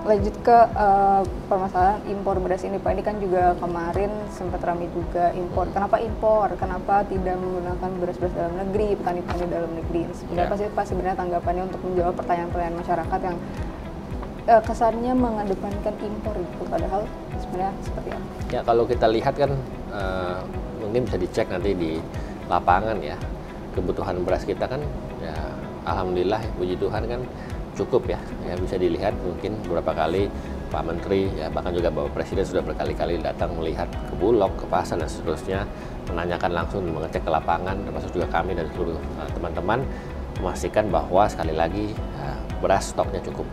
Lanjut ke permasalahan impor beras ini Pak, ini kan juga kemarin sempat ramai juga impor. Kenapa impor? Kenapa tidak menggunakan beras-beras dalam negeri, petani-petani dalam negeri? Apa sih Pak sebenarnya tanggapannya untuk menjawab pertanyaan-pertanyaan masyarakat yang kesannya mengedepankan impor itu, padahal sebenarnya seperti apa? Ya kalau kita lihat kan mungkin bisa dicek nanti di lapangan ya, kebutuhan beras kita kan ya alhamdulillah puji Tuhan kan cukup ya bisa dilihat. Mungkin beberapa kali Pak Menteri ya bahkan juga Bapak Presiden sudah berkali-kali datang melihat ke Bulog, ke pasar dan seterusnya, menanyakan langsung, mengecek ke lapangan, termasuk juga kami dan seluruh teman-teman memastikan bahwa sekali lagi beras stoknya cukup,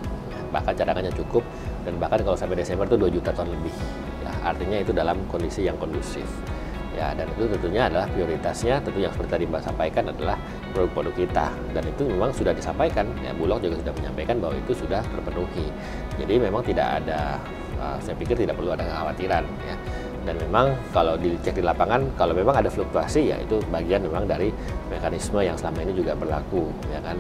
bahkan cadangannya cukup, dan bahkan kalau sampai Desember itu 2 juta ton lebih ya, artinya itu dalam kondisi yang kondusif ya. Dan itu tentunya adalah prioritasnya, tentu yang seperti tadi Mbak sampaikan adalah produk-produk kita, dan itu memang sudah disampaikan ya, Bulog juga sudah menyampaikan bahwa itu sudah terpenuhi. Jadi memang tidak ada, saya pikir tidak perlu ada kekhawatiran ya. Dan memang kalau dicek di lapangan, kalau memang ada fluktuasi ya itu bagian memang dari mekanisme yang selama ini juga berlaku ya kan.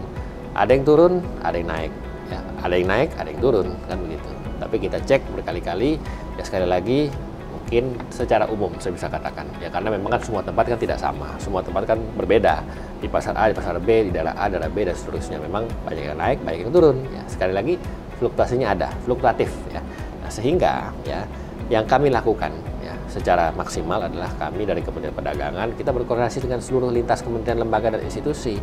Ada yang turun, ada yang naik ya, ada yang naik, ada yang turun kan begitu. Tapi kita cek berkali-kali ya, sekali lagi mungkin secara umum saya bisa katakan ya, karena memang kan semua tempat kan tidak sama, semua tempat kan berbeda, di pasar A, di pasar B, di daerah A, daerah B dan seterusnya, memang banyak yang naik, banyak yang turun ya. Sekali lagi fluktuasinya ada, fluktuatif ya. Nah, sehingga ya yang kami lakukan ya secara maksimal adalah kami dari Kementerian Perdagangan, kita berkoordinasi dengan seluruh lintas kementerian, lembaga dan institusi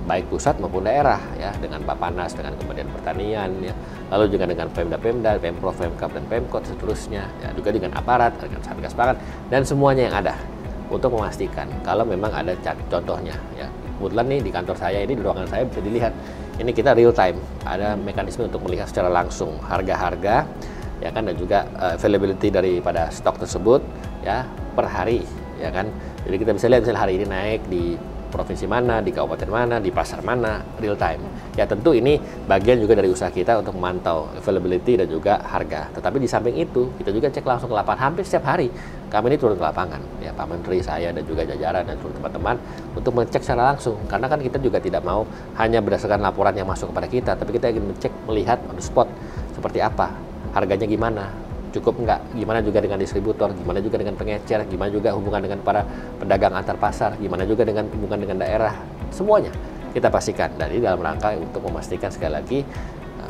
baik pusat maupun daerah ya, dengan Bappenas, dengan Kementerian Pertanian ya, lalu juga dengan Pemda, Pemprov, Pemkab dan Pemkot seterusnya ya, juga dengan aparat, dengan Satgas Pangan dan semuanya yang ada untuk memastikan kalau memang ada contohnya ya. Kebetulan nih di kantor saya ini, di ruangan saya bisa dilihat ini kita real time, ada mekanisme untuk melihat secara langsung harga-harga ya kan, dan juga availability daripada stok tersebut ya per hari ya kan. Jadi kita bisa lihat misalnya hari ini naik di provinsi mana, di kabupaten mana, di pasar mana, real time. Ya tentu ini bagian juga dari usaha kita untuk memantau availability dan juga harga. Tetapi di samping itu, kita juga cek langsung ke lapangan hampir setiap hari. Kami ini turun ke lapangan, ya Pak Menteri, saya dan juga jajaran dan seluruh teman-teman untuk mengecek secara langsung. Karena kan kita juga tidak mau hanya berdasarkan laporan yang masuk kepada kita, tapi kita ingin mengecek, melihat on the spot seperti apa, harganya gimana, cukup enggak, gimana juga dengan distributor, gimana juga dengan pengecer, gimana juga hubungan dengan para pedagang antar pasar, gimana juga dengan hubungan dengan daerah, semuanya kita pastikan. Dari dalam rangka untuk memastikan sekali lagi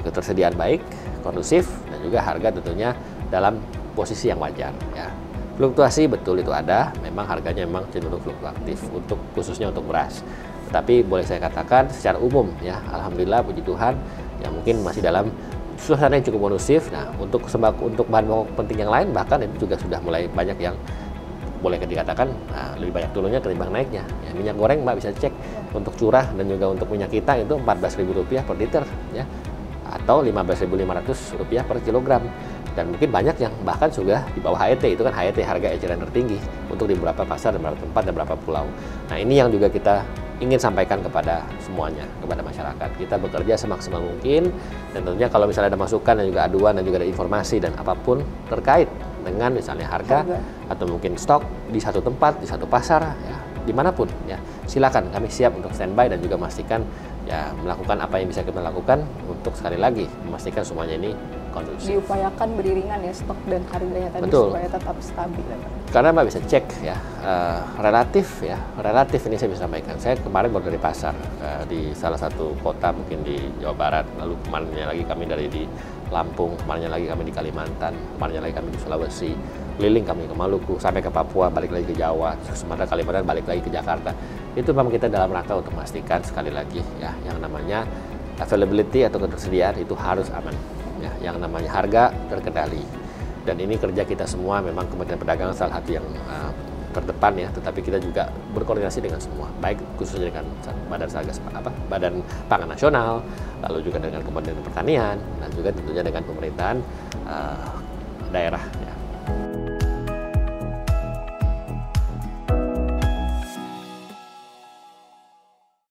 ketersediaan baik, kondusif, dan juga harga tentunya dalam posisi yang wajar ya. Fluktuasi betul itu ada, memang harganya memang cenderung fluktuatif untuk khususnya untuk beras. Tetapi boleh saya katakan secara umum ya, alhamdulillah puji Tuhan ya, mungkin masih dalam suasana yang cukup kondusif. Nah, untuk sembako, untuk bahan pokok penting yang lain bahkan itu juga sudah mulai banyak yang boleh dikatakan lebih banyak turunnya ketimbang naiknya. Ya, minyak goreng Mbak bisa cek untuk curah dan juga untuk minyak kita itu Rp14.000 per liter ya, atau Rp15.500 per kilogram. Dan mungkin banyak yang bahkan sudah di bawah HET, itu kan HET harga eceran tertinggi untuk di beberapa pasar dan beberapa tempat dan beberapa pulau. Nah, ini yang juga kita ingin sampaikan kepada semuanya, kepada masyarakat. Kita bekerja semaksimal mungkin, dan tentunya kalau misalnya ada masukan dan juga aduan dan juga ada informasi dan apapun terkait dengan misalnya harga atau mungkin stok di satu tempat, di satu pasar ya, dimanapun ya, silakan, kami siap untuk standby dan juga memastikan ya melakukan apa yang bisa kita lakukan untuk sekali lagi memastikan semuanya ini kondusif. Diupayakan beriringan ya stok dan harganya tadi. Betul. Supaya tetap stabil. Karena Mbak bisa cek ya, relatif ini saya bisa sampaikan. Saya kemarin baru dari pasar di salah satu kota mungkin di Jawa Barat, lalu kemarinnya lagi kami dari di Lampung, kemarinnya lagi kami di Kalimantan, kemarinnya lagi kami di Sulawesi, keliling kami ke Maluku, sampai ke Papua, balik lagi ke Jawa, Sumatera, Kalimantan, balik lagi ke Jakarta. Itu memang kita dalam rangka untuk memastikan sekali lagi ya, yang namanya availability atau ketersediaan itu harus aman. Ya, yang namanya harga terkendali, dan ini kerja kita semua. Memang Kementerian Perdagangan salah satu yang terdepan ya, tetapi kita juga berkoordinasi dengan semua, baik khususnya dengan Badan Pangan Nasional, lalu juga dengan Kementerian Pertanian, dan juga tentunya dengan pemerintahan daerah ya.